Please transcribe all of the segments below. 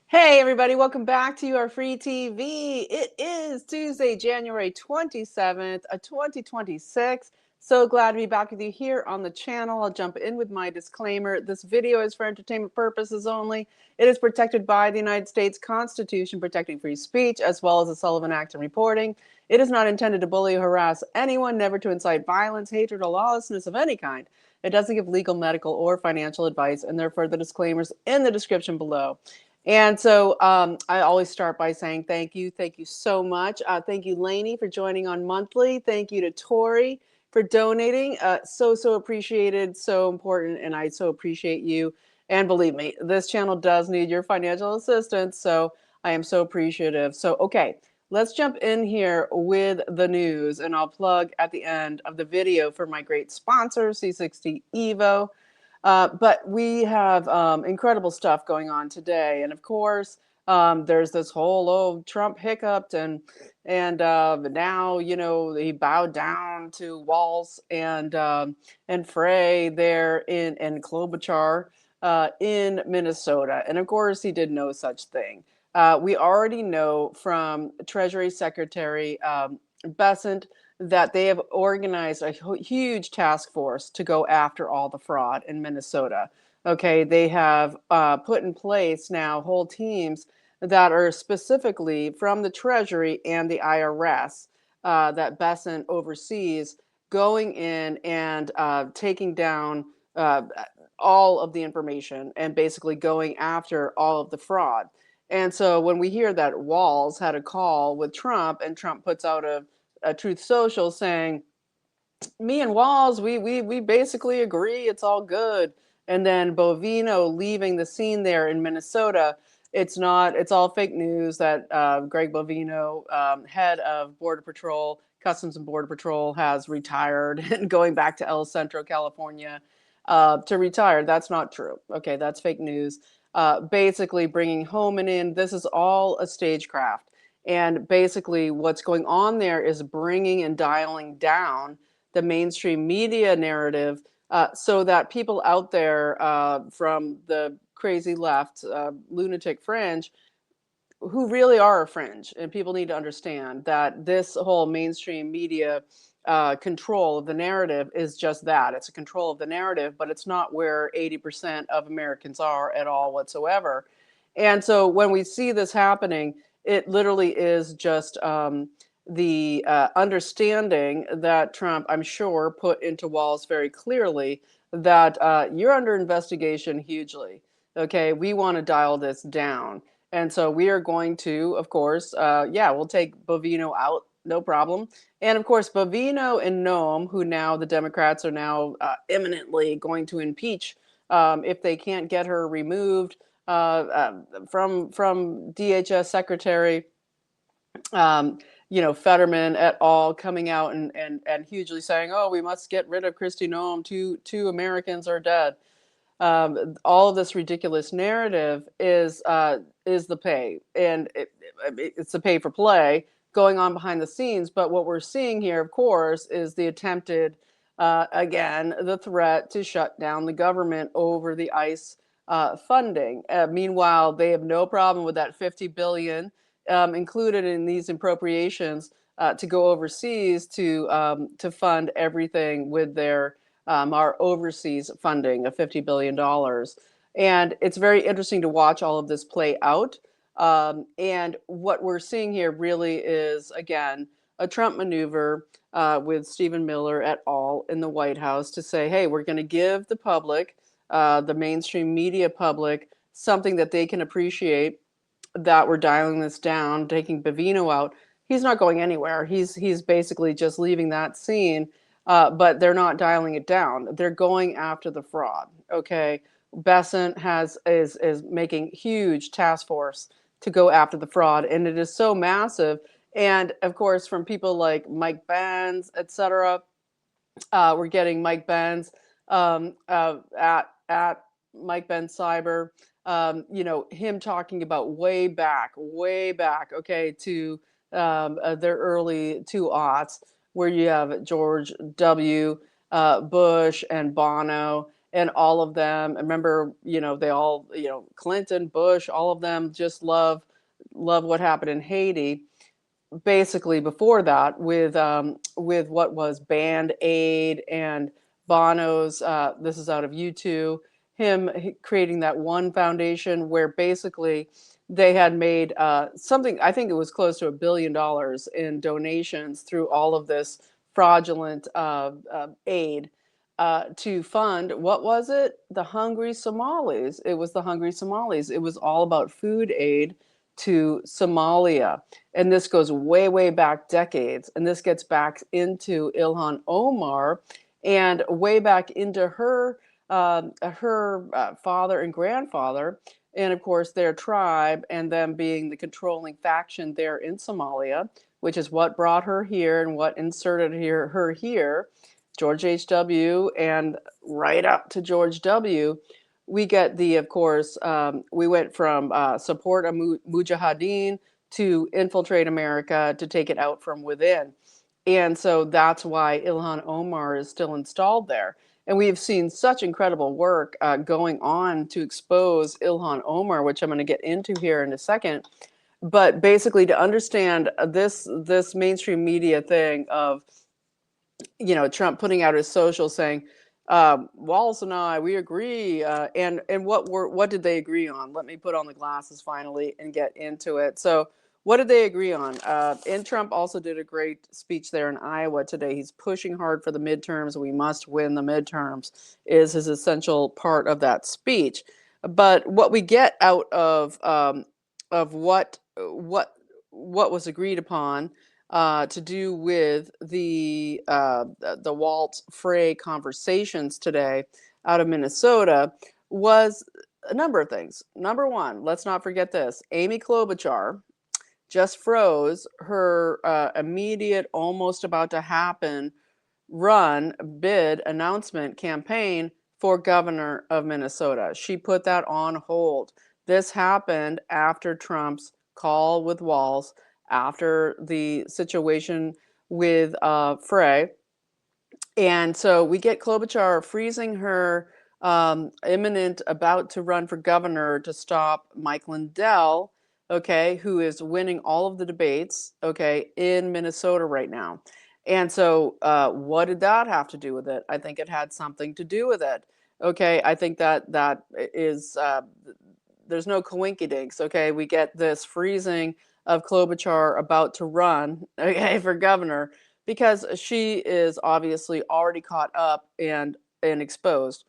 Hey everybody, welcome back to your free TV. It is Tuesday, January 27th, 2026. So glad to be back with you here on the channel. I'll jump in with my disclaimer. This video is for entertainment purposes only. It is protected by the United States Constitution, protecting free speech, as well as the Sullivan Act and reporting. It is not intended to bully or harass anyone, never to incite violence, hatred, or lawlessness of any kind. It doesn't give legal, medical, or financial advice, and there are further disclaimers in the description below. And so I always start by saying thank you. Thank you so much. Thank you, Lainey, for joining on monthly. Thank you to Tori for donating. So appreciated, so important, and I so appreciate you. And believe me, this channel does need your financial assistance, so I am so appreciative. So, okay, let's jump in here with the news, and I'll plug at the end of the video for my great sponsor, C60 Evo. But we have incredible stuff going on today, and of course, there's this whole Trump hiccuped, and now he bowed down to Walz and Frey there in Klobuchar in Minnesota, and of course he did no such thing. We already know from Treasury Secretary Bessent that they have organized a huge task force to go after all the fraud in Minnesota. Okay, they have put in place now whole teams that are specifically from the Treasury and the IRS that Bessent oversees, going in and taking down all of the information and basically going after all of the fraud. And so when we hear that Walz had a call with Trump, and Trump puts out a Truth Social saying, me and Walz, we basically agree, it's all good. And then Bovino leaving the scene there in Minnesota, it's all fake news that Greg Bovino, head of Border Patrol, Customs and Border Patrol, has retired and going back to El Centro, California to retire. That's not true. Okay, that's fake news. Basically bringing Homan in, this is all a stagecraft. And basically what's going on there is bringing and dialing down the mainstream media narrative so that people out there from the crazy left, lunatic fringe, who really are a fringe, and people need to understand that this whole mainstream media control of the narrative is just that. It's a control of the narrative, but it's not where 80% of Americans are at all whatsoever. And so when we see this happening, it literally is just the understanding that Trump, I'm sure, put into Walz very clearly that you're under investigation hugely. Okay, we want to dial this down. And so we are going to, of course, we'll take Bovino out, no problem. And of course, Bovino and Noem, who now the Democrats are now imminently going to impeach if they can't get her removed from DHS Secretary, Fetterman et al. Coming out and hugely saying, oh, we must get rid of Kristi Noem, two Americans are dead. All of this ridiculous narrative is the pay, and it's the pay for play going on behind the scenes. But what we're seeing here, of course, is the attempted, again, the threat to shut down the government over the ICE funding. Meanwhile, they have no problem with that $50 billion included in these appropriations to go overseas to fund everything with their our overseas funding of $50 billion. And it's very interesting to watch all of this play out. And what we're seeing here really is, again, a Trump maneuver with Stephen Miller et al. In the White House to say, hey, we're going to give the public, the mainstream media public, something that they can appreciate, that we're dialing this down, taking Bovino out. He's not going anywhere. He's basically just leaving that scene. But they're not dialing it down. They're going after the fraud. Okay, Bessent is making huge task force to go after the fraud, and it is so massive. And of course, from people like Mike Benz, etc., we're getting Mike Benz at Mike Benz Cyber. Him talking about way back, okay, to their early 2000s, where you have George W. Bush and Bono and all of them. Remember, they all, Clinton, Bush, all of them just love what happened in Haiti. Basically, before that, with what was Band Aid and Bono's. This is out of U2. Him creating that one foundation where basically they had made something. I think it was close to $1 billion in donations through all of this fraudulent aid to fund, what was it? The hungry Somalis. It was the hungry Somalis. It was all about food aid to Somalia. And this goes way, way back decades. And this gets back into Ilhan Omar and way back into her father and grandfather, and of course their tribe, and them being the controlling faction there in Somalia, which is what brought her here and what inserted her here. George H.W. and right up to George W., we get of course, we went from support a mujahideen to infiltrate America to take it out from within. And so that's why Ilhan Omar is still installed there. And we've seen such incredible work going on to expose Ilhan Omar, which I'm going to get into here in a second. But basically, to understand this mainstream media thing of Trump putting out his social saying, Walz and I, we agree. And what did they agree on? Let me put on the glasses finally and get into it. So what did they agree on? And Trump also did a great speech there in Iowa today. He's pushing hard for the midterms. We must win the midterms is his essential part of that speech. But what we get out of what was agreed upon to do with the Walz Frey conversations today out of Minnesota was a number of things. Number one, let's not forget this. Amy Klobuchar just froze her immediate, almost about to happen bid announcement campaign for governor of Minnesota. She put that on hold. This happened after Trump's call with Walz, after the situation with Frey. And so we get Klobuchar freezing her imminent, about to run for governor to stop Mike Lindell, okay, who is winning all of the debates, okay, in Minnesota right now. And so what did that have to do with it? I think it had something to do with it. Okay, I think that is, there's no coinkydinks, okay? We get this freezing of Klobuchar about to run, okay, for governor, because she is obviously already caught up and exposed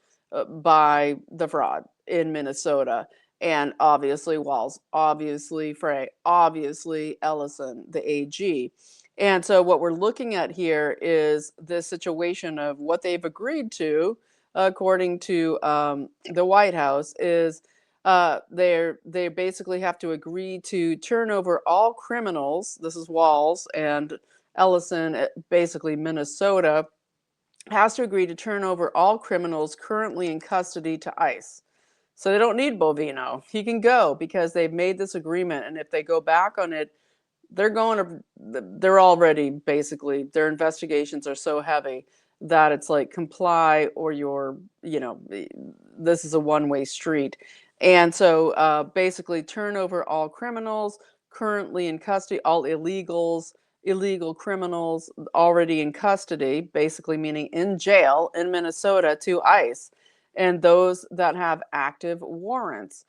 by the fraud in Minnesota. And obviously Walz, obviously Frey, obviously Ellison, the AG. And so what we're looking at here is this situation of what they've agreed to, according to the White House, is they basically have to agree to turn over all criminals. This is Walz, and Ellison, basically Minnesota, has to agree to turn over all criminals currently in custody to ICE. So they don't need Bovino. He can go because they've made this agreement. And if they go back on it, they're already basically, their investigations are so heavy that it's like comply or this is a one-way street. And so basically turn over all criminals currently in custody, all illegal criminals already in custody, basically meaning in jail in Minnesota, to ICE, and those that have active warrants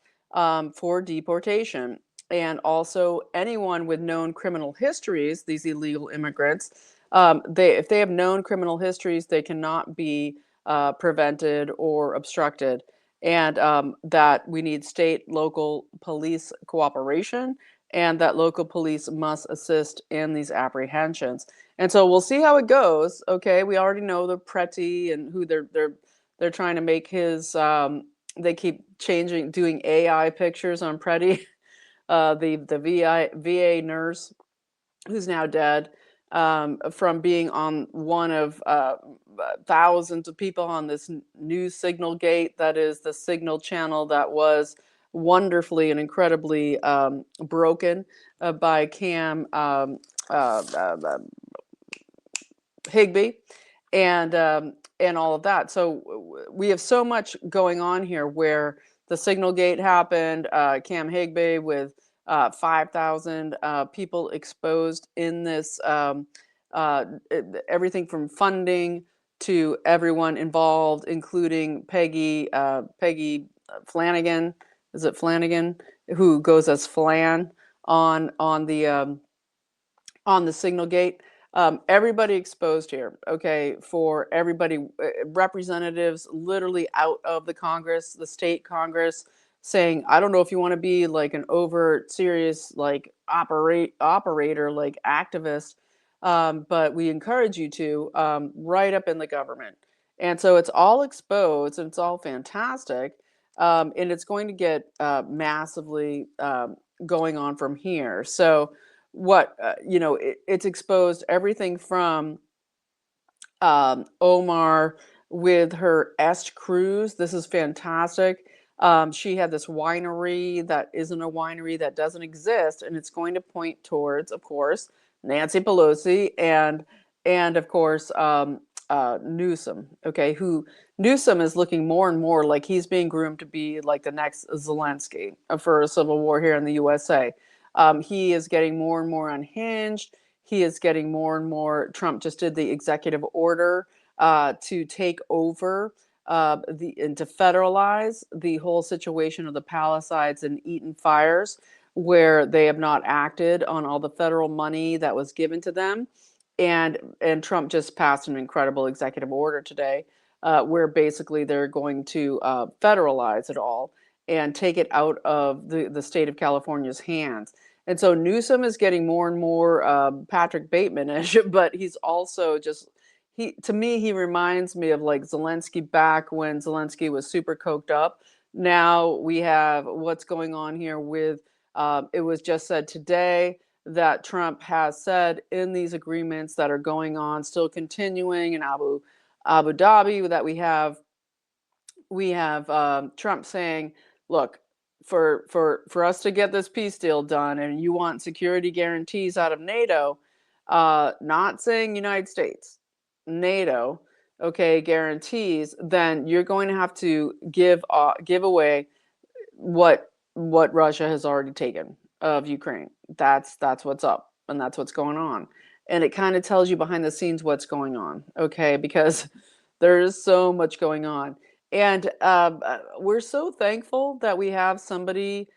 for deportation. And also anyone with known criminal histories, these illegal immigrants, if they have known criminal histories, they cannot be prevented or obstructed. And that we need state, local police cooperation, and that local police must assist in these apprehensions. And so we'll see how it goes. Okay, we already know the Preti and who they're trying to make his. They keep doing AI pictures on Preti. The VA nurse who's now dead, from being on one of thousands of people on this new Signalgate, that is the signal channel that was wonderfully and incredibly broken by Cam Higbee. And and all of that. So we have so much going on here where the Signalgate happened, Cam Hagbay with 5,000 people exposed in this, everything from funding to everyone involved, including Peggy Flanagan. Is it Flanagan, who goes as Flan on the Signalgate? Everybody exposed here, okay, for everybody, representatives literally out of the Congress, the state Congress, saying, I don't know if you want to be like an overt, serious, like operator, like activist, but we encourage you to, right up in the government. And so it's all exposed and it's all fantastic. And it's going to get massively going on from here. So what it's exposed everything from Omar with her est cruise. This is fantastic. She had this winery that isn't a winery, that doesn't exist, and it's going to point towards, of course, Nancy Pelosi and of course Newsom. Okay, who Newsom is looking more and more like he's being groomed to be like the next Zelensky for a civil war here in the USA. He is getting more and more unhinged. He is getting more and more. Trump just did the executive order to take over and to federalize the whole situation of the Palisades and Eaton fires, where they have not acted on all the federal money that was given to them. And Trump just passed an incredible executive order today, where basically they're going to federalize it all and take it out of the state of California's hands. And so Newsom is getting more and more Patrick Bateman-ish, but he's also just, to me, he reminds me of like Zelensky back when Zelensky was super coked up. Now we have what's going on here with, it was just said today that Trump has said in these agreements that are going on, still continuing in Abu Dhabi, that we have Trump saying, look, for us to get this peace deal done, and you want security guarantees out of NATO, not saying United States, NATO, okay, guarantees, then you're going to have to give away what Russia has already taken of Ukraine. That's what's up, and that's what's going on. And it kind of tells you behind the scenes what's going on, okay? Because there is so much going on. And we're so thankful that we have somebody,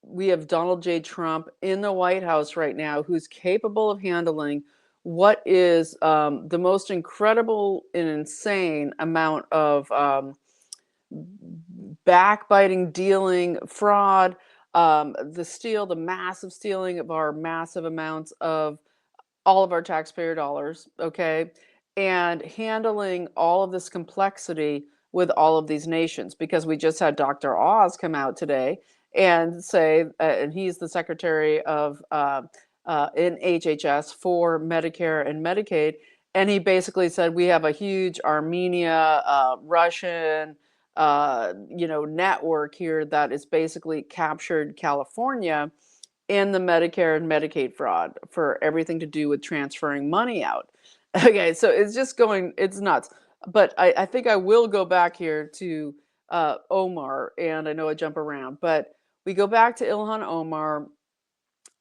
we have Donald J. Trump in the White House right now who's capable of handling what is the most incredible and insane amount of backbiting, dealing, fraud, the massive stealing of our massive amounts of all of our taxpayer dollars, okay, and handling all of this complexity with all of these nations. Because we just had Dr. Oz come out today and say, and he's the secretary of in HHS for Medicare and Medicaid, and he basically said we have a huge Armenia, Russian, network here that is basically captured California in the Medicare and Medicaid fraud for everything to do with transferring money out. Okay, so it's nuts. But I think I will go back here to Omar, and I know I jump around, but we go back to Ilhan Omar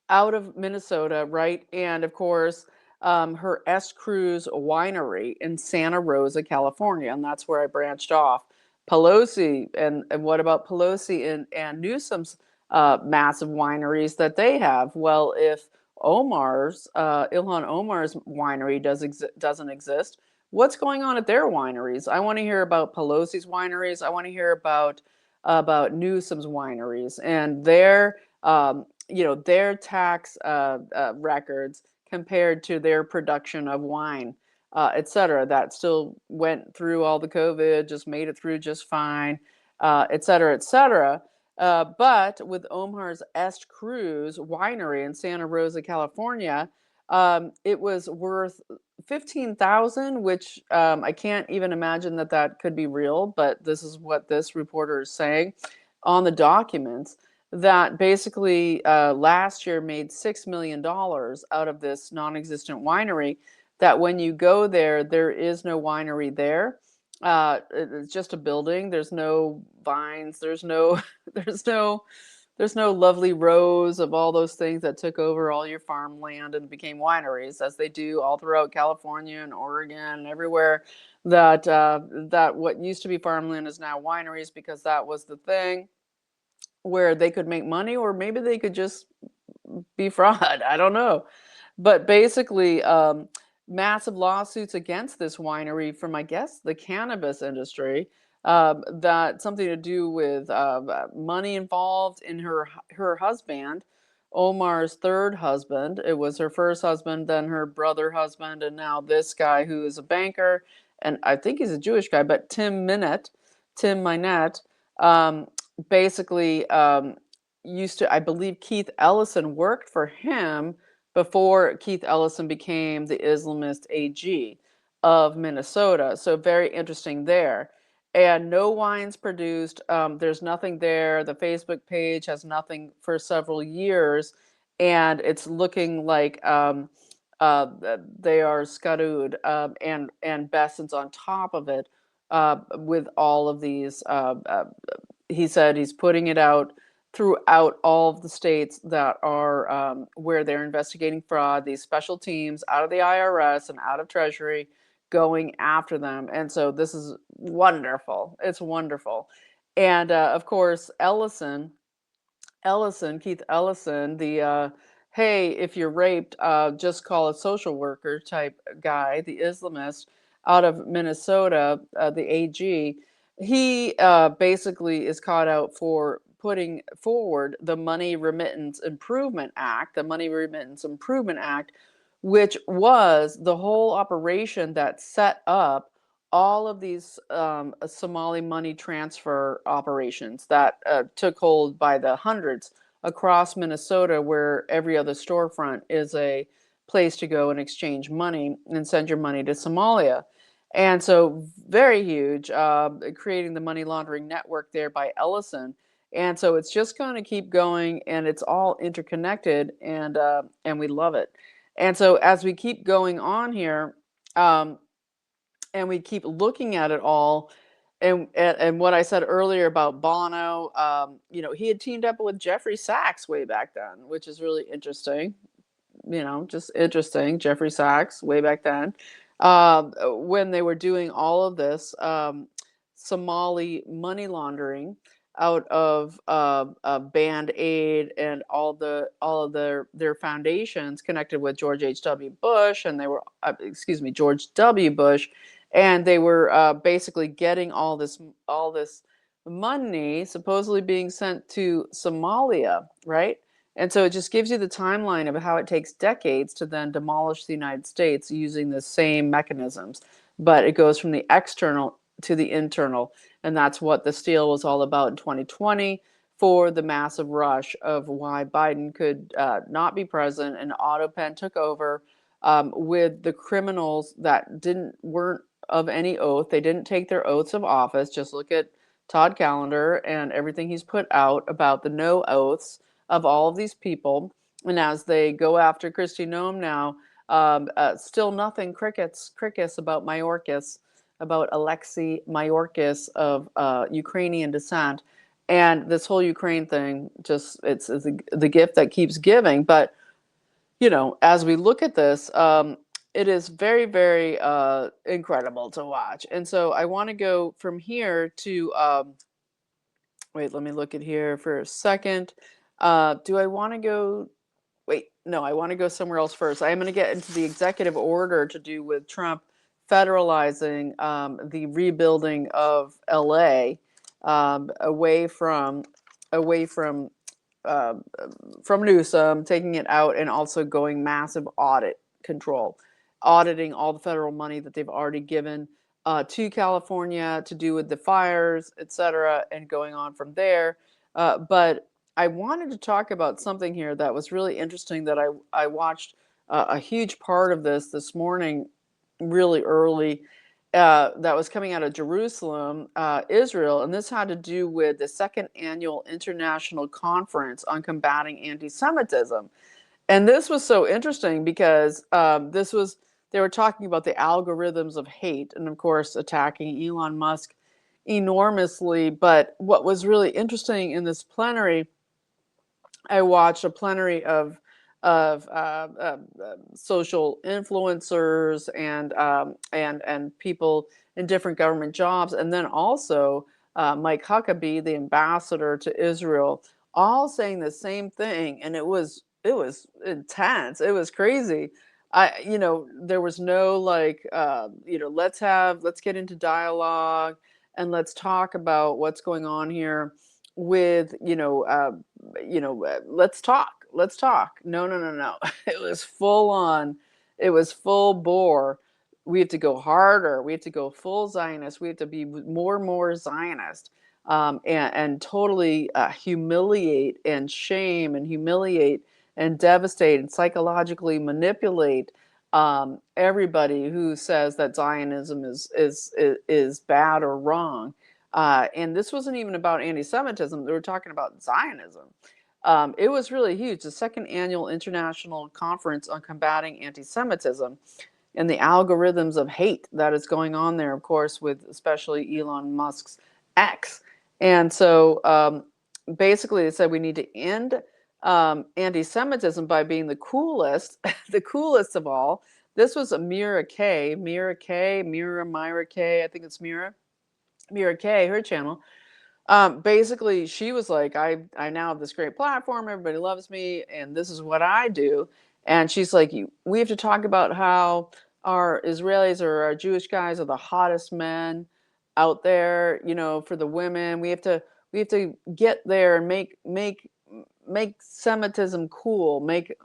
out of Minnesota, right? And of course, her S Cruz winery in Santa Rosa, California, and that's where I branched off. Pelosi, and what about Pelosi and Newsom's massive wineries that they have? Well, if Ilhan Omar's winery doesn't exist, what's going on at their wineries? I want to hear about Pelosi's wineries. I want to hear about Newsom's wineries and their their tax records compared to their production of wine, et cetera, that still went through all the COVID, just made it through just fine, et cetera, et cetera. But with Omar's Est Cruz winery in Santa Rosa, California, it was worth $15,000, which I can't even imagine that could be real, but this is what this reporter is saying on the documents, that basically last year made $6 million out of this non-existent winery. that when you go there, there is no winery there. It's just a building. There's no vines. There's no, there's no, there's no lovely rows of all those things that took over all your farmland and became wineries, as they do all throughout California and Oregon and everywhere. That what used to be farmland is now wineries, because that was the thing where they could make money, or maybe they could just be fraud. I don't know. But basically, massive lawsuits against this winery from, I guess, the cannabis industry. That something to do with money involved in her husband, Omar's third husband. It was her first husband, then her brother husband, and now this guy who is a banker, and I think he's a Jewish guy, but Tim Minette, um, basically used to, I believe Keith Ellison worked for him before Keith Ellison became the Islamist AG of Minnesota. So very interesting there. And no wines produced. There's nothing there. The Facebook page has nothing for several years, and it's looking like uh, they are scuddued, and Besson's on top of it with all of these. He said he's putting it out throughout all of the states that are where they're investigating fraud, these special teams out of the IRS and out of Treasury going after them. And so this is wonderful. It's wonderful. And of course, Keith Ellison, the hey, if you're raped, just call a social worker type guy, the Islamist out of Minnesota, the AG, he basically is caught out for putting forward the Money Remittance Improvement Act, which was the whole operation that set up all of these Somali money transfer operations that took hold by the hundreds across Minnesota, where every other storefront is a place to go and exchange money and send your money to Somalia. And so, very huge, creating the money laundering network there by Ellison. And so it's just going to keep going, and it's all interconnected, and we love it. And so as we keep going on here, um, and we keep looking at it all, and what I said earlier about Bono, he had teamed up with Jeffrey Sachs way back then, which is really interesting. Just interesting. Jeffrey Sachs way back then, when they were doing all of this Somali money laundering out of Band Aid and all of their foundations connected with George H.W. Bush, and they were George W. Bush, and they were basically getting all this money supposedly being sent to Somalia, right? And so it just gives you the timeline of how it takes decades to then demolish the United States using the same mechanisms. But it goes from the external to the internal. And that's what the steal was all about in 2020 for the massive rush of why Biden could not be president, and Otto Penn took over with the criminals that weren't of any oath. They didn't take their oaths of office. Just look at Todd Callender and everything he's put out about the no oaths of all of these people. And as they go after Kristi Noem now, still nothing, crickets about Mayorkas, about Alexei Mayorkas of Ukrainian descent. And this whole Ukraine thing, just it's the gift that keeps giving. But, as we look at this, it is very, very incredible to watch. And so I want to go from here to, wait, let me look at here for a second. Do I want to go? Wait, no, I want to go somewhere else first. I am going to get into the executive order to do with Trump federalizing the rebuilding of LA away from Newsom, taking it out, and also going massive audit control, auditing all the federal money that they've already given to California to do with the fires, etc., and going on from there. But I wanted to talk about something here that was really interesting that I watched a huge part of this morning, really early, that was coming out of Jerusalem, Israel, and this had to do with the second annual International Conference on Combating Anti-Semitism. And this was so interesting because this was they were talking about the algorithms of hate, and of course attacking Elon Musk enormously. But what was really interesting in this plenary, I watched a plenary of social influencers and people in different government jobs, and then also Mike Huckabee, the ambassador to Israel, all saying the same thing, and it was intense. It was crazy. There was no like, let's get into dialogue and let's talk about what's going on here with let's talk. No, no, no, no. It was full on. It was full bore. We have to go harder. We have to go full Zionist. We have to be more and more Zionist, and totally humiliate and shame and humiliate and devastate and psychologically manipulate everybody who says that Zionism is bad or wrong. And this wasn't even about anti-Semitism. They were talking about Zionism. It was really huge. The second annual International Conference on Combating Anti-Semitism and the algorithms of hate that is going on there, of course, with especially Elon Musk's X. And so basically they said we need to end anti-Semitism by being the coolest, the coolest of all. This was a Myra K, Myra, I think it's Myra K, her channel. Basically, she was like, I now have this great platform. Everybody loves me, and this is what I do. And she's like, we have to talk about how our Israelis or our Jewish guys are the hottest men out there. For the women, we have to get there and make Semitism cool, make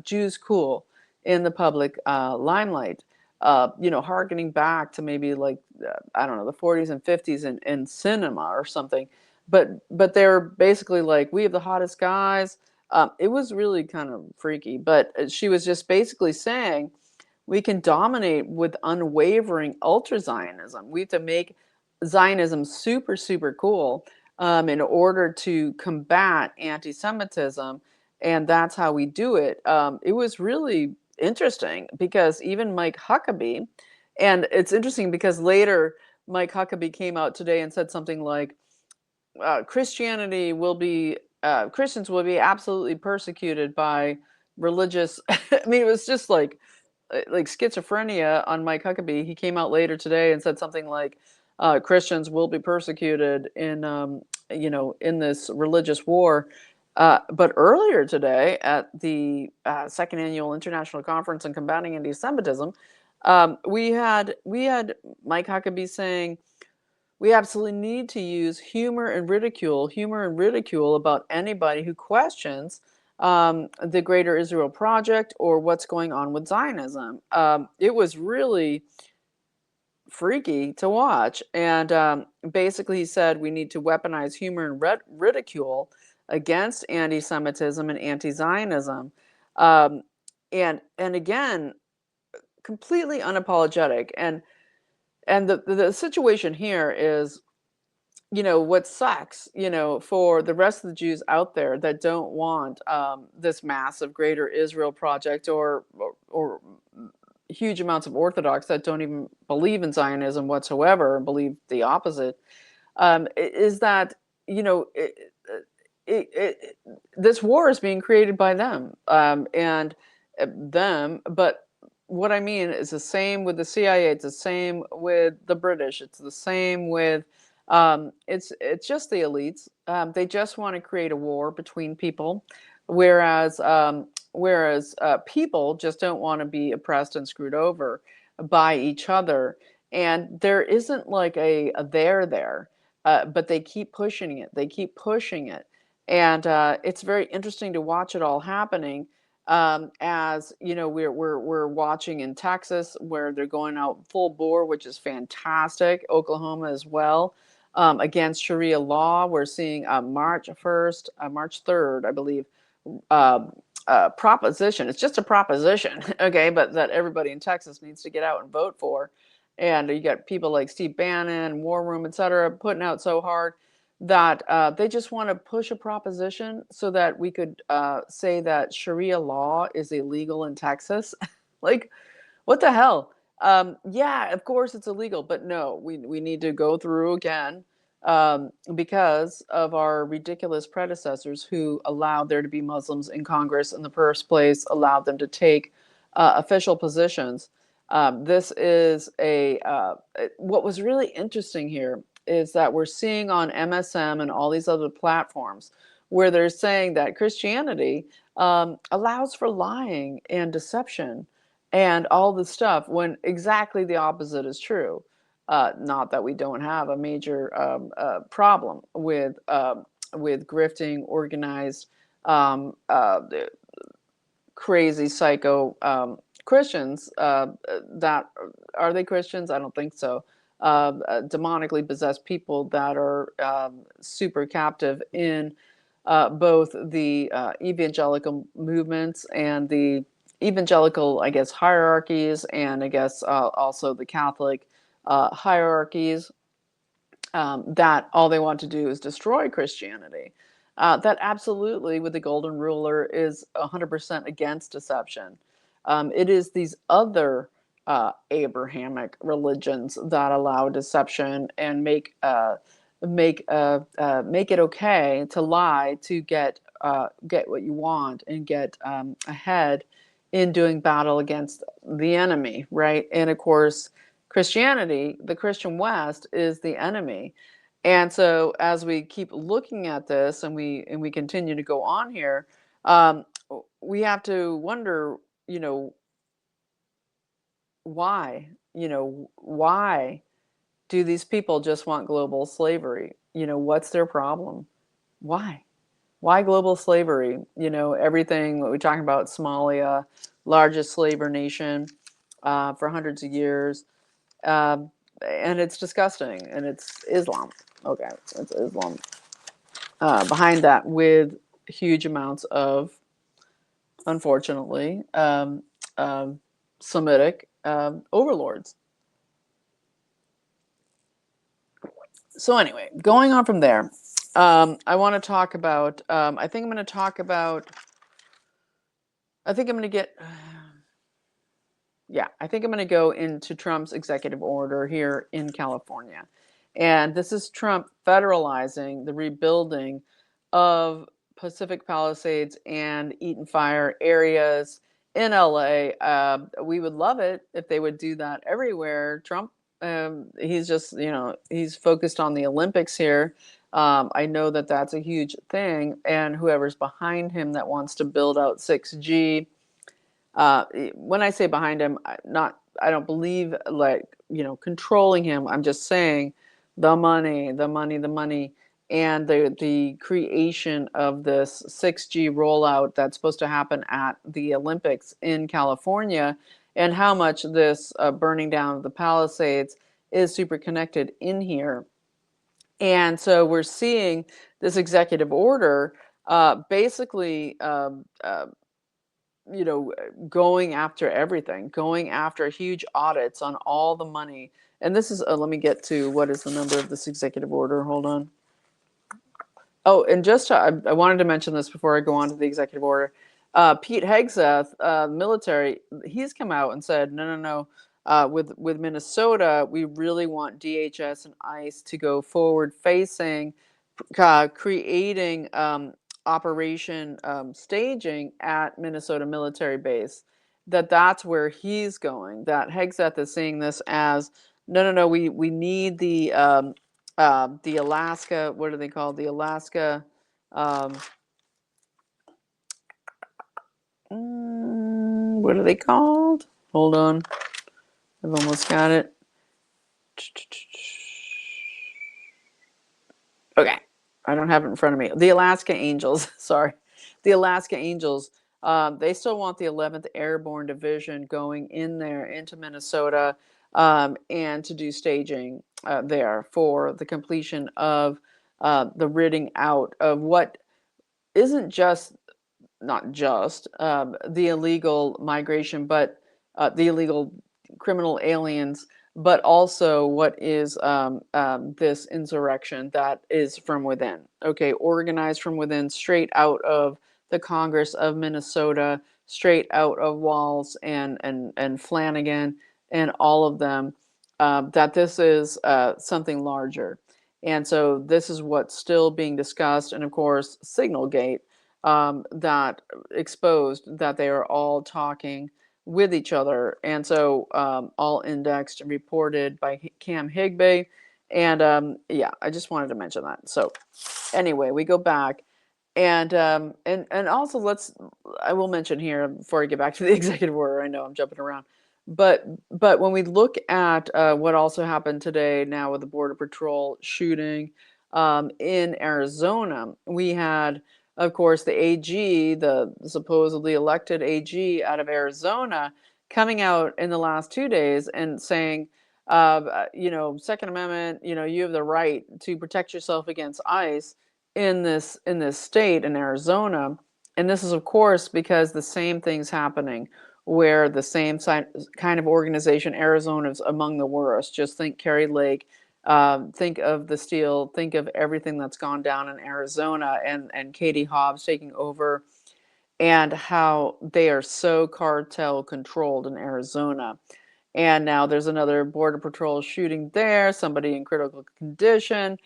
Jews cool in the public limelight. Harkening back to maybe like I don't know, the 40s and 50s in cinema or something. But they're basically like, we have the hottest guys. It was really kind of freaky, but she was just basically saying we can dominate with unwavering ultra Zionism. We have to make Zionism super, super cool in order to combat anti-Semitism. And that's how we do it. It was really interesting because even Mike Huckabee, and it's interesting because later Mike Huckabee came out today and said something like, Christians will be absolutely persecuted by religious. I mean, it was just like schizophrenia on Mike Huckabee. He came out later today and said something like, Christians will be persecuted in this religious war. But earlier today at the second annual International Conference on Combating Anti-Semitism, we had Mike Huckabee saying, we absolutely need to use humor and ridicule about anybody who questions the Greater Israel Project or what's going on with Zionism. It was really freaky to watch. And basically he said we need to weaponize humor and ridicule against anti-Semitism and anti-Zionism. And again, completely unapologetic. And the situation here is, what sucks, for the rest of the Jews out there that don't want this massive Greater Israel Project or huge amounts of Orthodox that don't even believe in Zionism whatsoever and believe the opposite, is that, this war is being created by them, but what I mean is the same with the CIA. It's the same with the British. It's the same with it's just the elites. They just want to create a war between people, whereas people just don't want to be oppressed and screwed over by each other. And there isn't like a there, but they keep pushing it. They keep pushing it, and it's very interesting to watch it all happening. As we're watching in Texas where they're going out full bore, which is fantastic. Oklahoma as well, against Sharia law. We're seeing March 1st, March 3rd, I believe, proposition. It's just a proposition, okay, but that everybody in Texas needs to get out and vote for. And you got people like Steve Bannon, War Room, etc., putting out so hard that they just want to push a proposition so that we could say that Sharia law is illegal in Texas. Like, What the hell? Yeah, of course it's illegal, but no, we need to go through again because of our ridiculous predecessors who allowed there to be Muslims in Congress in the first place, allowed them to take official positions. This is what was really interesting here is that we're seeing on MSM and all these other platforms where they're saying that Christianity allows for lying and deception and all this stuff when exactly the opposite is true. Not that we don't have a major problem with grifting, organized, the crazy psycho Christians. That are they Christians? I don't think so. Demonically possessed people that are super captive in both the evangelical movements and the evangelical, I guess, hierarchies, and I guess also the Catholic hierarchies, that all they want to do is destroy Christianity. That absolutely, with the Golden Ruler, is 100% against deception. It is these other Abrahamic religions that allow deception and make it okay to lie to get what you want and get ahead in doing battle against the enemy, right? And of course, Christianity, the Christian West, is the enemy. And so, as we keep looking at this, and we continue to go on here, um, we have to wonder, you know, why, why do these people just want global slavery? What's their problem? Why? Why global slavery? Everything that we're talking about, Somalia, largest slaver nation for hundreds of years. And it's disgusting, and it's Islam. Okay, it's Islam behind that, with huge amounts of, unfortunately, Semitic overlords. So anyway, going on from there, I want to talk about. I think I'm going to talk about. I think I'm going to get. Yeah, I think I'm going to go into Trump's executive order here in California. And this is Trump federalizing the rebuilding of Pacific Palisades and Eaton Fire areas in LA. We would love it if they would do that everywhere. Trump, he's just, he's focused on the Olympics here. I know that that's a huge thing. And whoever's behind him that wants to build out 6G, when I say behind him, I don't believe controlling him. I'm just saying the money, and the creation of this 6G rollout that's supposed to happen at the Olympics in California, and how much this burning down of the Palisades is super connected in here. And so we're seeing this executive order basically going after everything, going after huge audits on all the money. And this is, let me get to what is the number of this executive order. Hold on. Oh, and I wanted to mention this before I go on to the executive order. Pete Hegseth, military, he's come out and said, no. With Minnesota, we really want DHS and ICE to go forward facing, creating operation staging at Minnesota military base. That's where he's going. That Hegseth is seeing this as no. We need the Alaska. What are they called? The Alaska. What are they called? Hold on. I've almost got it. Okay. I don't have it in front of me. The Alaska Angels. Sorry. The Alaska Angels. They still want the 11th Airborne Division going in there into Minnesota, and to do staging there for the completion of the ridding out of what isn't not just the illegal migration, but the illegal criminal aliens, but also what is this insurrection that is from within. Okay, organized from within, straight out of the Congress of Minnesota, straight out of Walz and Flanagan and all of them, that this is something larger. And so this is what's still being discussed. And of course, Signalgate, that exposed that they are all talking with each other. And so all indexed and reported by Cam Higbee. And yeah, I just wanted to mention that. So anyway, we go back. And also I will mention here before I get back to the executive order. I know I'm jumping around, but when we look at what also happened today now with the Border Patrol shooting in Arizona, we had, of course, the AG, the supposedly elected AG out of Arizona, coming out in the last 2 days and saying, Second Amendment, you have the right to protect yourself against ICE in this state in Arizona. And this is, of course, because the same thing's happening where the same kind of organization, Arizona is among the worst. Just think Kerry Lake, think of the steel, think of everything that's gone down in Arizona and Katie Hobbs taking over and how they are so cartel controlled in Arizona. And now there's another Border Patrol shooting there, somebody in critical condition.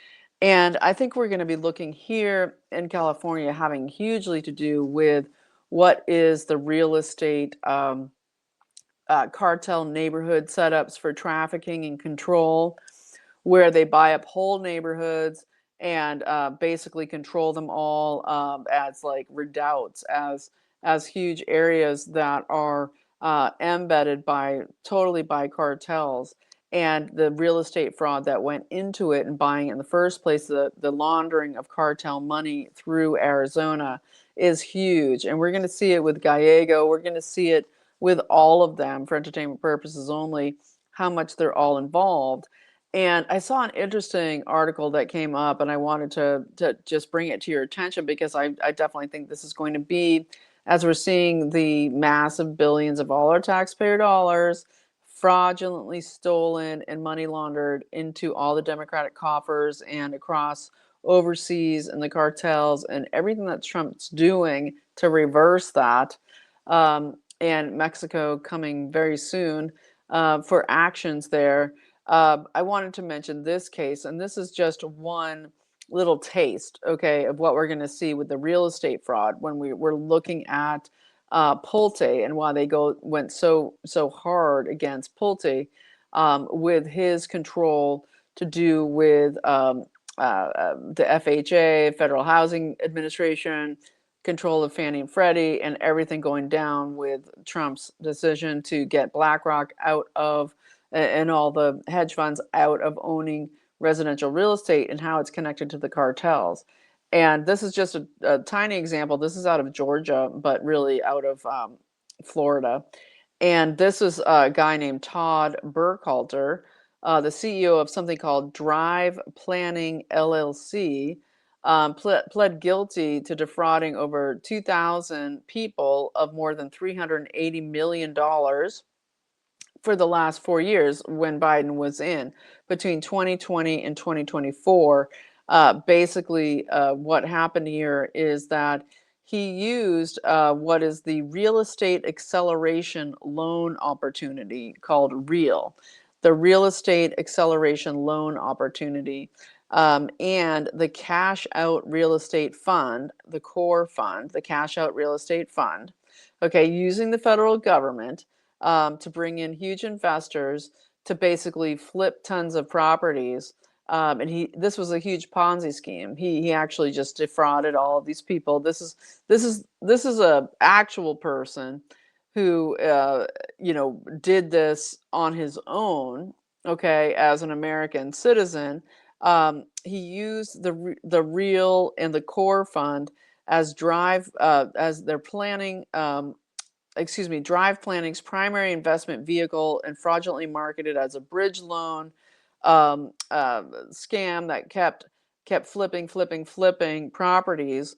And I think we're going to be looking here in California having hugely to do with what is the real estate cartel neighborhood setups for trafficking and control, where they buy up whole neighborhoods and basically control them all as like redoubts, as huge areas that are embedded totally by cartels. And the real estate fraud that went into it and buying it in the first place, the laundering of cartel money through Arizona is huge. And we're going to see it with Gallego. We're going to see it with all of them for entertainment purposes only, how much they're all involved. And I saw an interesting article that came up, and I wanted to just bring it to your attention because I definitely think this is going to be, as we're seeing the massive billions of all our taxpayer dollars fraudulently stolen and money laundered into all the Democratic coffers and across overseas and the cartels and everything that Trump's doing to reverse that. And Mexico coming very soon for actions there. I wanted to mention this case, and this is just one little taste, okay, of what we're going to see with the real estate fraud when we're looking at Pulte and why they went so hard against Pulte with his control to do with the FHA, Federal Housing Administration, control of Fannie and Freddie, and everything going down with Trump's decision to get BlackRock out of and all the hedge funds out of owning residential real estate and how it's connected to the cartels. And this is just a tiny example. This is out of Georgia, but really out of Florida. And this is a guy named Todd Burkhalter, the CEO of something called Drive Planning LLC, pled guilty to defrauding over 2,000 people of more than $380 million for the last 4 years when Biden was in, between 2020 and 2024. Basically, what happened here is that he used what is the real estate acceleration loan opportunity called REAL, the real estate acceleration loan opportunity, and the cash out real estate fund, the core fund, the cash out real estate fund, okay, using the federal government to bring in huge investors to basically flip tons of properties. And this was a huge Ponzi scheme. He actually just defrauded all of these people. This is a actual person who did this on his own. Okay, as an American citizen, he used the real and the core fund as as they're planning. Drive Planning's primary investment vehicle and fraudulently marketed as a bridge loan scam that kept flipping properties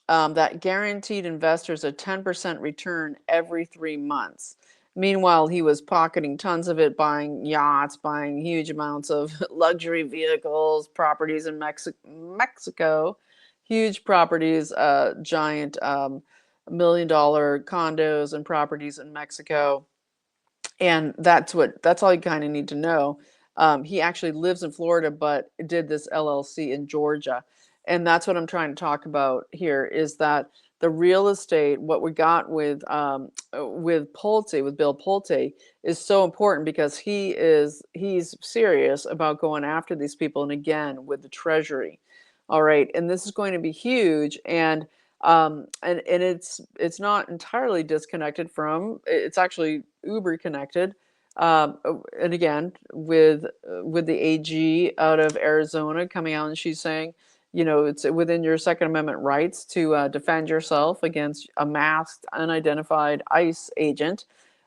that guaranteed investors a 10% return every 3 months. Meanwhile, he was pocketing tons of it, buying yachts, buying huge amounts of luxury vehicles, properties in Mexico. huge properties, giant $1 million condos and properties in Mexico. And that's all you kind of need to know. He actually lives in Florida, but did this LLC in Georgia. And that's what I'm trying to talk about here is that the real estate, what we got with Pulte, with Bill Pulte, is so important because he's serious about going after these people. And again, with the Treasury. All right. And this is going to be huge. And it's not entirely disconnected from, it's actually uber connected, and again with the AG out of Arizona coming out, and she's saying, it's within your Second Amendment rights to defend yourself against a masked, unidentified ICE agent.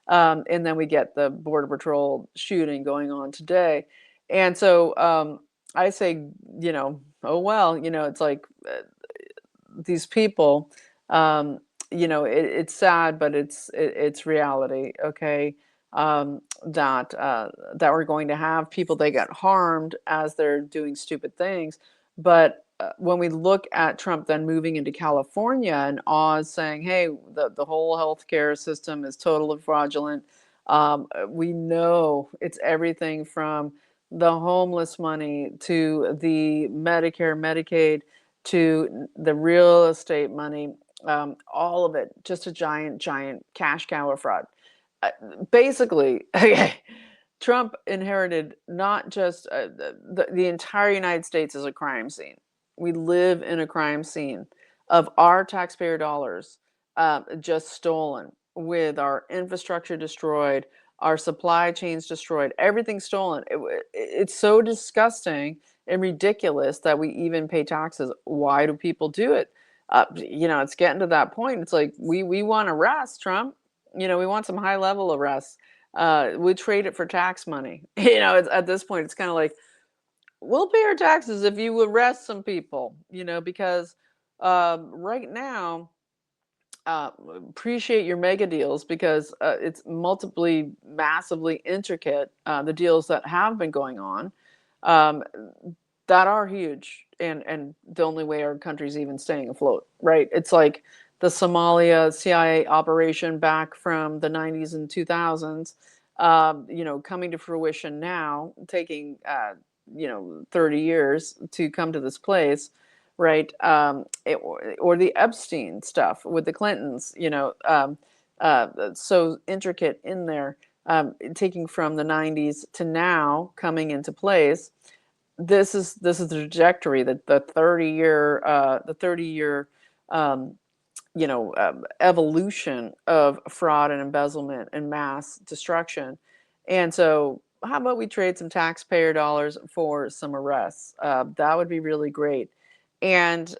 And then we get the Border Patrol shooting going on today. And so I say, oh well, it's like these people, it's sad, but it's reality. Okay. That we're going to have people that get harmed as they're doing stupid things. But when we look at Trump then moving into California and Oz saying, hey, the whole healthcare system is totally fraudulent. We know it's everything from the homeless money to the Medicare, Medicaid, to the real estate money, all of it, just a giant, giant cash cow of fraud. Basically, Trump inherited not just the entire United States as a crime scene. We live in a crime scene of our taxpayer dollars just stolen, with our infrastructure destroyed, our supply chains destroyed, everything stolen. It's so disgusting and ridiculous that we even pay taxes. Why do people do it? It's getting to that point. It's like we want arrest Trump. We want some high level arrests. We trade it for tax money. It's, at this point, it's kind of like, we'll pay our taxes if you arrest some people. Because right now, appreciate your mega deals, because it's massively intricate. The deals that have been going on, um, that are huge, and the only way our country's even staying afloat, right? It's like the Somalia CIA operation back from the 90s and 2000s, coming to fruition now, taking 30 years to come to this place, right? Or the Epstein stuff with the Clintons, so intricate in there, taking from the 90s to now coming into place. This is the trajectory, that the 30-year evolution of fraud and embezzlement and mass destruction. And so how about we trade some taxpayer dollars for some arrests? That would be really great. And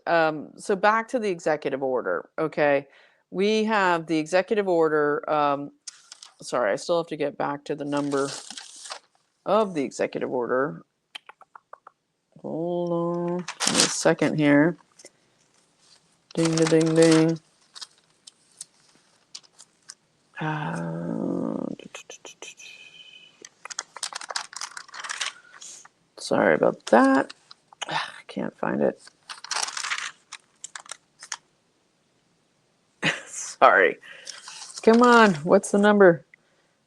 so back to the executive order. Okay, we have the executive order. Sorry, I still have to get back to the number of the executive order. Hold on a second here. Ding, ding, ding. Sorry about that. I can't find it. Sorry. Come on. What's the number?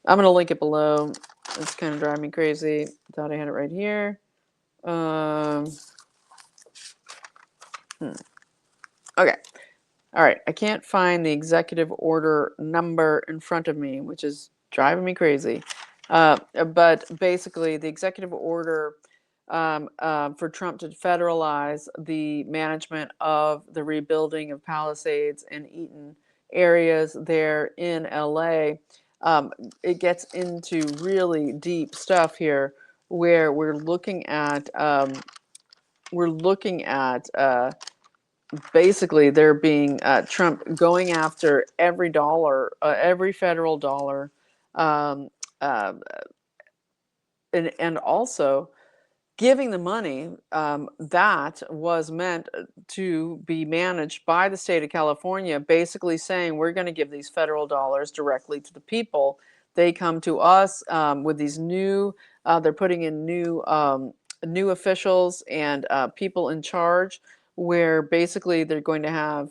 I'm going to link it below. It's kind of driving me crazy. Thought I had it right here. Okay. All right. I can't find the executive order number in front of me, which is driving me crazy. But basically, the executive order for Trump to federalize the management of the rebuilding of Palisades and Eaton areas there in LA. It gets into really deep stuff here, where we're looking at basically there being Trump going after every dollar, every federal dollar, um, uh, and also giving the money that was meant to be managed by the state of California, basically saying, we're going to give these federal dollars directly to the people. They come to us with these they're putting in new officials and people in charge, where basically they're going to have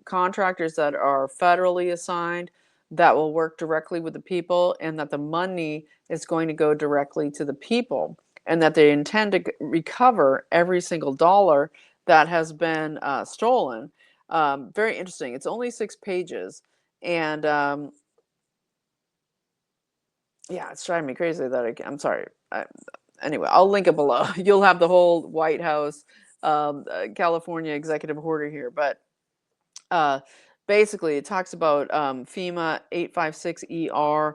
contractors that are federally assigned that will work directly with the people, and that the money is going to go directly to the people, and that they intend to recover every single dollar that has been stolen. Very interesting. It's only 6 pages, and yeah, it's driving me crazy that I'm sorry. Anyway, I'll link it below. You'll have the whole White House, California executive order here, but uh, basically it talks about FEMA 856ER,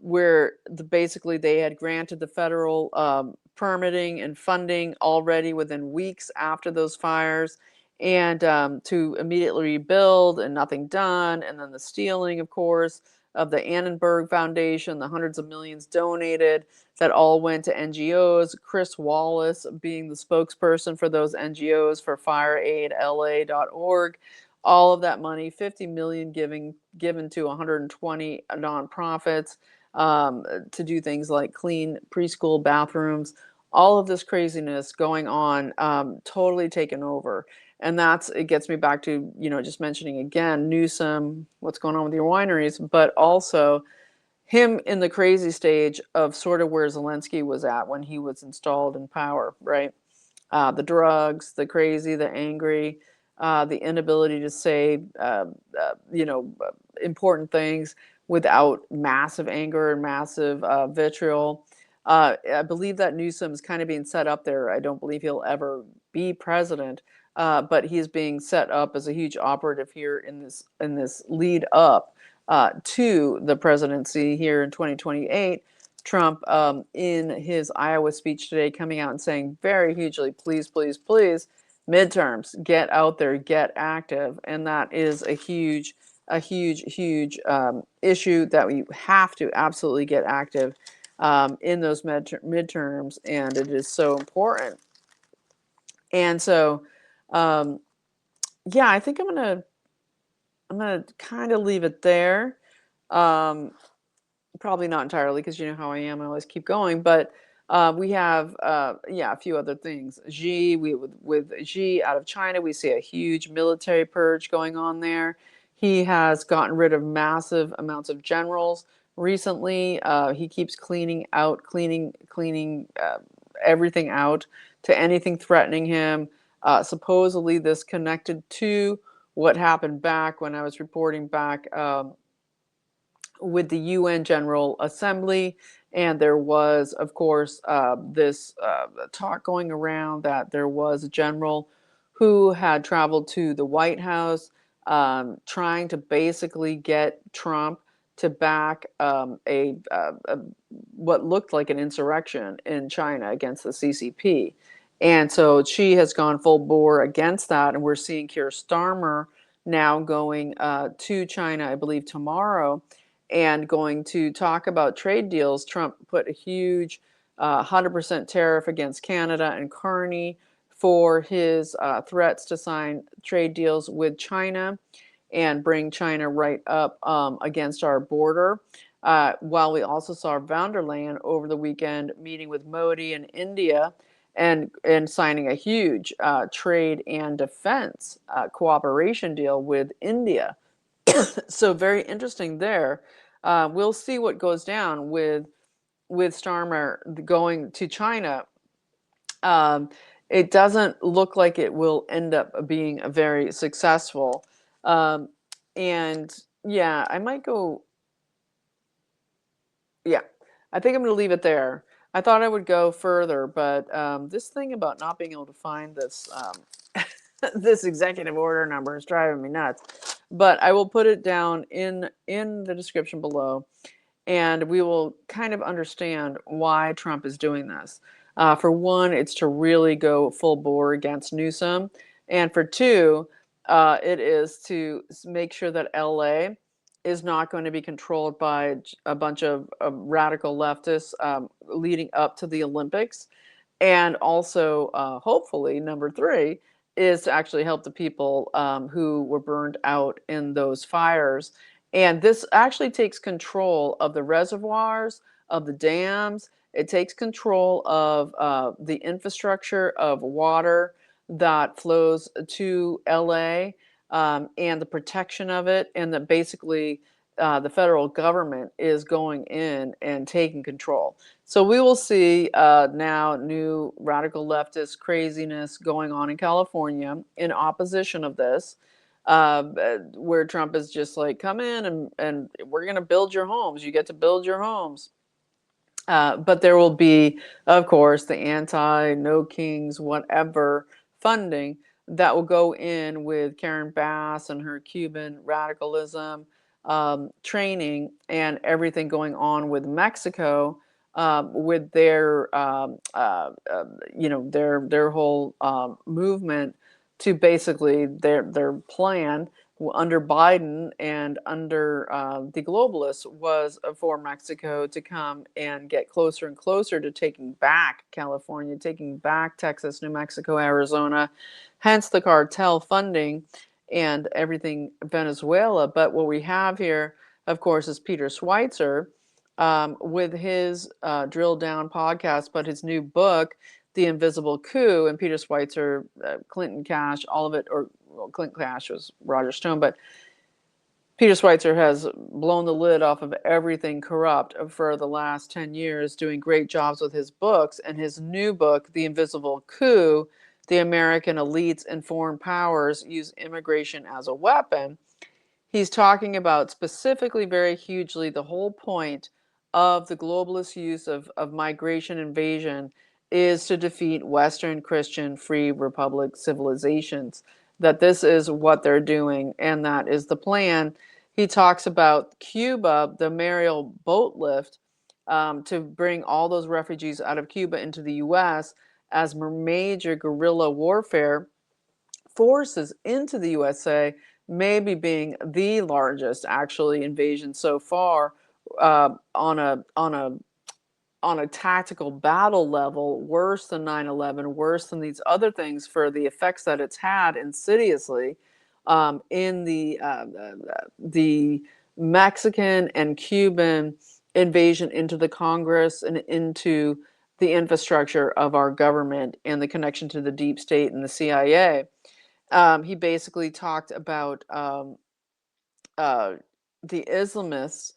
where basically they had granted the federal permitting and funding already within weeks after those fires, and to immediately rebuild, and nothing done, and then the stealing, of course, of the Annenberg Foundation, the hundreds of millions donated that all went to NGOs. Chris Wallace being the spokesperson for those NGOs for FireAidLA.org. All of that money, 50 million given to 120 nonprofits to do things like clean preschool bathrooms. All of this craziness going on, totally taken over. And it gets me back to, just mentioning again, Newsom, what's going on with your wineries, but also him in the crazy stage of sort of where Zelensky was at when he was installed in power, right? The drugs, the crazy, the angry, the inability to say, important things without massive anger and massive vitriol. I believe that Newsom's kind of being set up there. I don't believe he'll ever be president, but he's being set up as a huge operative here in this lead up to the presidency here in 2028. Trump, in his Iowa speech today, coming out and saying very hugely, please, please, please, midterms, get out there, get active. And that is a huge issue that we have to absolutely get active in those midterms. And it is so important. And so, yeah, I think I'm gonna kind of leave it there. Probably not entirely, because you know how I am. I always keep going, but we have a few other things. With Xi out of China, we see a huge military purge going on there. He has gotten rid of massive amounts of generals recently. He keeps cleaning everything out to anything threatening him. Supposedly, this connected to what happened back when I was reporting back. With the UN General Assembly, and there was, of course, this talk going around that there was a general who had traveled to the White House, trying to basically get Trump to back what looked like an insurrection in China against the CCP. And so she has gone full bore against that, and we're seeing Keir Starmer now going to China, I believe, tomorrow, and going to talk about trade deals. Trump put a huge 100% tariff against Canada and Carney for his threats to sign trade deals with China and bring China right up against our border. While we also saw von der Leyen over the weekend meeting with Modi in India and signing a huge trade and defense cooperation deal with India. So very interesting there. We'll see what goes down with Starmer going to China. It doesn't look like it will end up being a very successful. And yeah, I might go. Yeah, I think I'm going to leave it there. I thought I would go further, but this thing about not being able to find this this executive order number is driving me nuts. But I will put it down in the description below, and we will kind of understand why Trump is doing this. For one, it's to really go full bore against Newsom, and for two, it is to make sure that LA is not going to be controlled by a bunch of radical leftists leading up to the Olympics. And also, hopefully, number three is to actually help the people who were burned out in those fires. And this actually takes control of the reservoirs, of the dams. It takes control of the infrastructure of water, that flows to LA, and the protection of it, and that basically the federal government is going in and taking control. So we will see now new radical leftist craziness going on in California in opposition of this, where Trump is just like, come in and we're going to build your homes. You get to build your homes. But there will be, of course, the anti, no kings, whatever funding that will go in with Karen Bass and her Cuban radicalism training and everything going on with Mexico, with their, their whole movement to basically their plan under Biden and under the globalists was for Mexico to come and get closer and closer to taking back California, taking back Texas, New Mexico, Arizona, hence the cartel funding and everything Venezuela. But what we have here, of course, is Peter Schweizer with his drill down podcast, but his new book, The Invisible Coup, and Peter Schweizer, Clinton Cash, all of it, or well, Clinton Cash was Roger Stone, but Peter Schweizer has blown the lid off of everything corrupt for the last 10 years, doing great jobs with his books. And his new book, The Invisible Coup, The American Elites and Foreign Powers Use Immigration as a Weapon. He's talking about specifically, very hugely, the whole point of the globalist use of migration invasion is to defeat Western Christian free republic civilizations. That this is what they're doing, and that is the plan. He talks about Cuba, the Mariel boat lift, to bring all those refugees out of Cuba into the U.S. as major guerrilla warfare forces into the USA, maybe being the largest actually invasion so far on a tactical battle level, worse than 9/11, worse than these other things for the effects that it's had insidiously in the Mexican and Cuban invasion into the Congress and into the infrastructure of our government and the connection to the deep state and the CIA. He basically talked about uh, the Islamists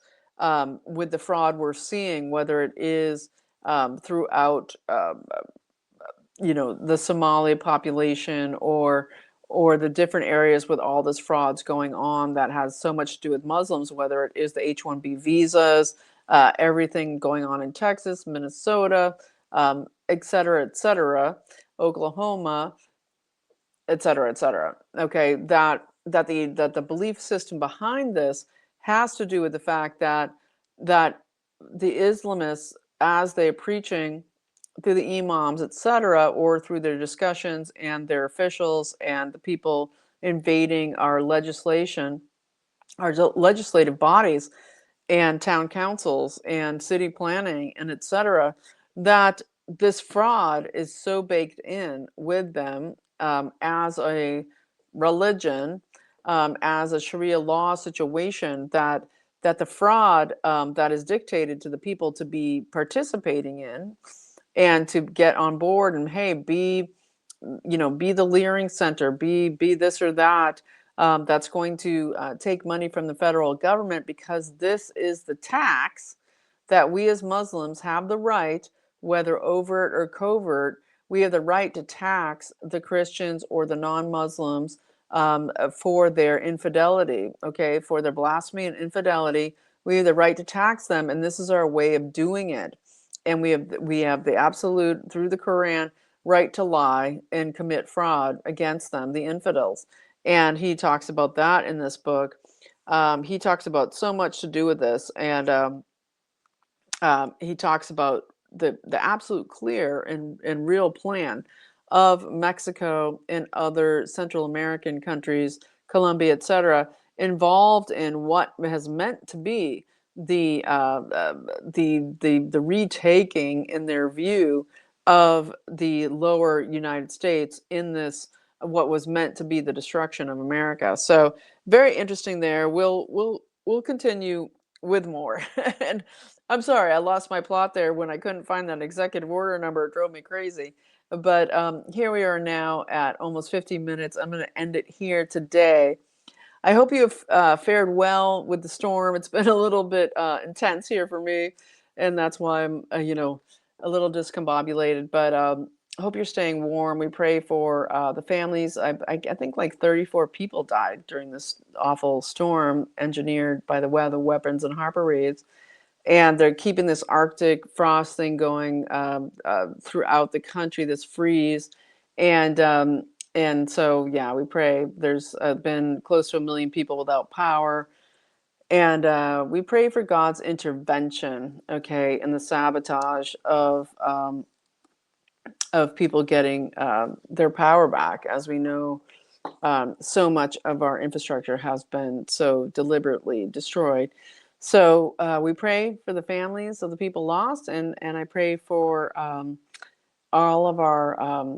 with the fraud we're seeing, whether it is throughout, the Somali population or the different areas with all this frauds going on that has so much to do with Muslims, whether it is the H-1B visas, everything going on in Texas, Minnesota, et cetera, Oklahoma, et cetera, et cetera. Okay, that the belief system behind this has to do with the fact that the Islamists, as they're preaching through the imams, et cetera, or through their discussions and their officials and the people invading our legislation, our legislative bodies and town councils and city planning and et cetera, that this fraud is so baked in with them as a religion, as a Sharia law situation, that the fraud that is dictated to the people to be participating in and to get on board and, hey, be the Leering Center, be this or that, that's going to take money from the federal government, because this is the tax that we as Muslims have the right, whether overt or covert, we have the right to tax the Christians or the non-Muslims for their infidelity, okay, for their blasphemy and infidelity. We have the right to tax them, and this is our way of doing it. And we have the absolute, through the Quran, right to lie and commit fraud against them, the infidels. And he talks about that in this book. He talks about so much to do with this, and he talks about the absolute clear and real plan of Mexico and other Central American countries, Colombia, etc., involved in what has meant to be the retaking, in their view, of the lower United States in this, what was meant to be the destruction of America. So very interesting there. We'll continue with more. And I'm sorry, I lost my plot there when I couldn't find that executive order number. It drove me crazy. But here we are now at almost 50 minutes. I'm going to end it here today. I hope you have fared well with the storm. It's been a little bit intense here for me, and that's why I'm, a little discombobulated. But I hope you're staying warm. We pray for the families. I think like 34 people died during this awful storm engineered by the weather, weapons, and harbor raids. And they're keeping this Arctic frost thing going throughout the country, this freeze. And so, yeah, we pray. There's been close to 1 million people without power. And we pray for God's intervention, okay, in the sabotage of people getting their power back. As we know, so much of our infrastructure has been so deliberately destroyed. So we pray for the families of the people lost, and I pray for all of our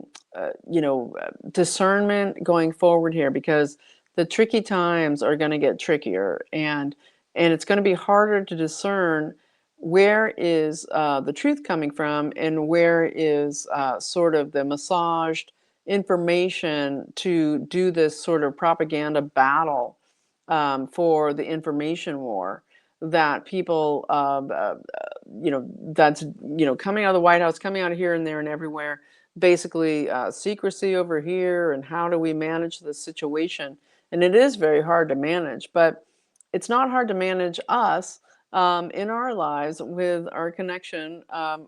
discernment going forward here, because the tricky times are going to get trickier, and it's going to be harder to discern where is the truth coming from, and where is sort of the massaged information to do this sort of propaganda battle for the information war that people that's coming out of the White House, coming out of here and there and everywhere, basically secrecy over here, and how do we manage this situation. And it is very hard to manage, but it's not hard to manage us in our lives with our connection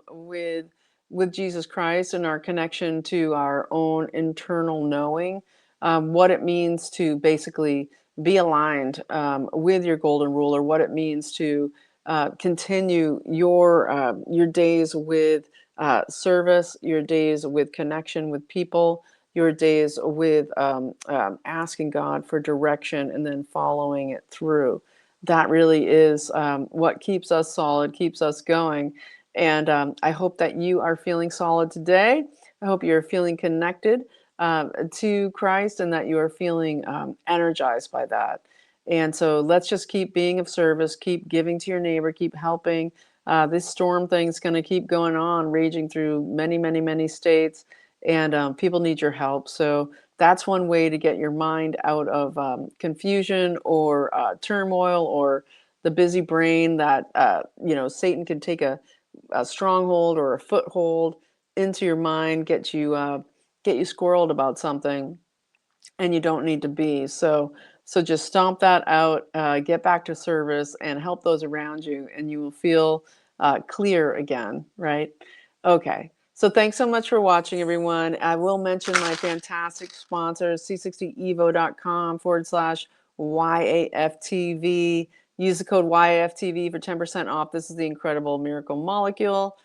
with Jesus Christ, and our connection to our own internal knowing, what it means to basically be aligned with your golden rule, or what it means to continue your days with service, your days with connection with people, your days with asking God for direction and then following it through. That really is what keeps us solid, keeps us going. And I hope that you are feeling solid today. I hope you're feeling connected to Christ, and that you are feeling energized by that. And so let's just keep being of service, keep giving to your neighbor, keep helping. This storm thing's going to keep going on, raging through many, many, many states, and people need your help. So that's one way to get your mind out of confusion or turmoil, or the busy brain that Satan can take a stronghold or a foothold into your mind, get you squirreled about something, and you don't need to be. So just stomp that out, get back to service, and help those around you, and you will feel clear again, right? Okay. So thanks so much for watching, everyone. I will mention my fantastic sponsors, c60evo.com/YAFTV. Use the code YAFTV for 10% off. This is the incredible miracle molecule.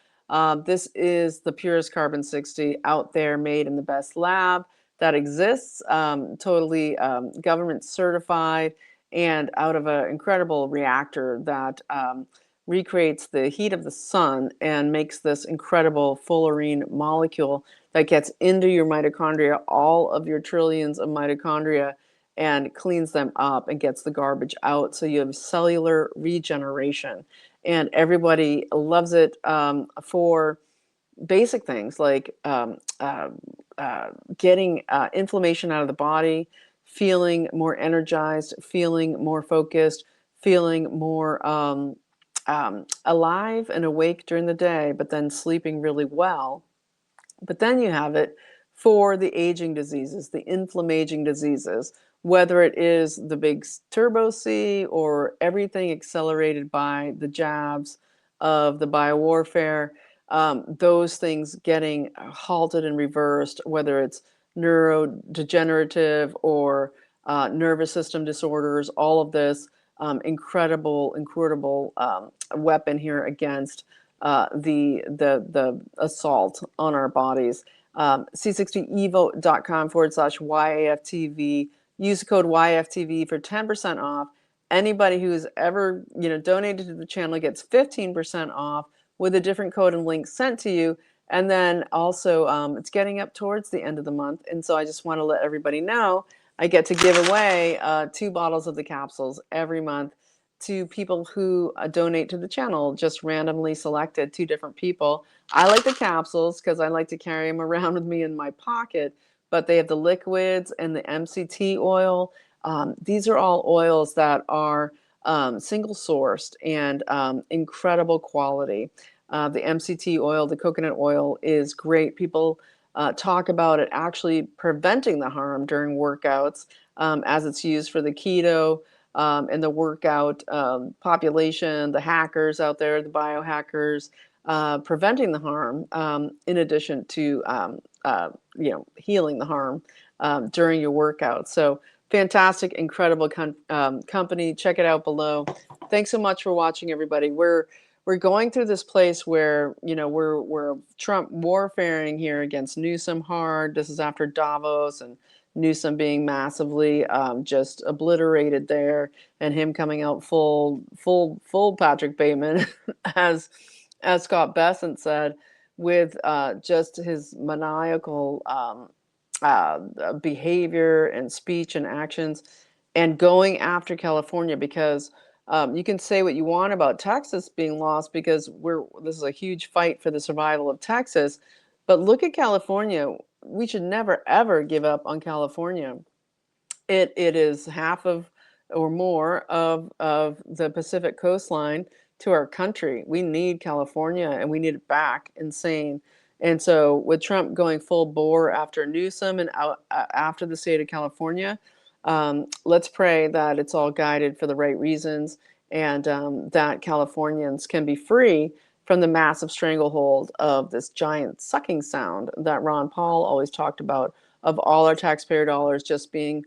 This is the purest carbon 60 out there, made in the best lab that exists, totally government certified, and out of an incredible reactor that recreates the heat of the sun and makes this incredible fullerene molecule that gets into your mitochondria, all of your trillions of mitochondria, and cleans them up and gets the garbage out. So you have cellular regeneration, and everybody loves it for basic things like getting inflammation out of the body, feeling more energized, feeling more focused, feeling more alive and awake during the day, but then sleeping really well. But then you have it for the aging diseases, the inflammaging diseases, whether it is the big turbo C or everything accelerated by the jabs of the biowarfare, those things getting halted and reversed, whether it's neurodegenerative or nervous system disorders, all of this incredible weapon here against the assault on our bodies. c60evo.com/YAFTV. Use the code YAFTV for 10% off. Anybody who's ever donated to the channel gets 15% off with a different code and link sent to you. And then also it's getting up towards the end of the month, and so I just want to let everybody know I get to give away 2 bottles of the capsules every month. to people who donate to the channel, just randomly selected 2 different people. I like the capsules because I like to carry them around with me in my pocket, but they have the liquids and the MCT oil. These are all oils that are single sourced and incredible quality. The MCT oil, the coconut oil, is great. People talk about it actually preventing the harm during workouts, as it's used for the keto and the workout population, the hackers out there, the biohackers, preventing the harm, in addition to healing the harm during your workout. So fantastic, incredible company. Check it out below. Thanks so much for watching, everybody. We're going through this place where, we're Trump warfaring here against Newsom hard. This is after Davos and Newsom being massively just obliterated there, and him coming out full Patrick Bateman, as Scott Bessent said, with just his maniacal behavior and speech and actions, and going after California, because you can say what you want about Texas being lost, because this is a huge fight for the survival of Texas, but look at California. We should never ever give up on California. It is half of or more of the Pacific coastline to our country. We need California, and we need it back. Insane. And so with Trump going full bore after Newsom and after the state of California, let's pray that it's all guided for the right reasons, and that Californians can be free from the massive stranglehold of this giant sucking sound that Ron Paul always talked about, of all our taxpayer dollars just being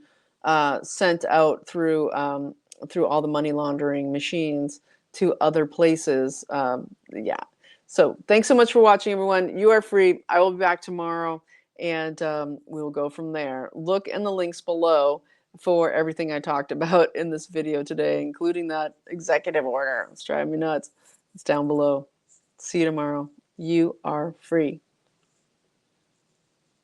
sent out through all the money laundering machines to other places. Yeah. So thanks so much for watching, everyone. You are free. I will be back tomorrow, and we'll go from there. Look in the links below for everything I talked about in this video today, including that executive order. It's driving me nuts. It's down below. See you tomorrow. You are free.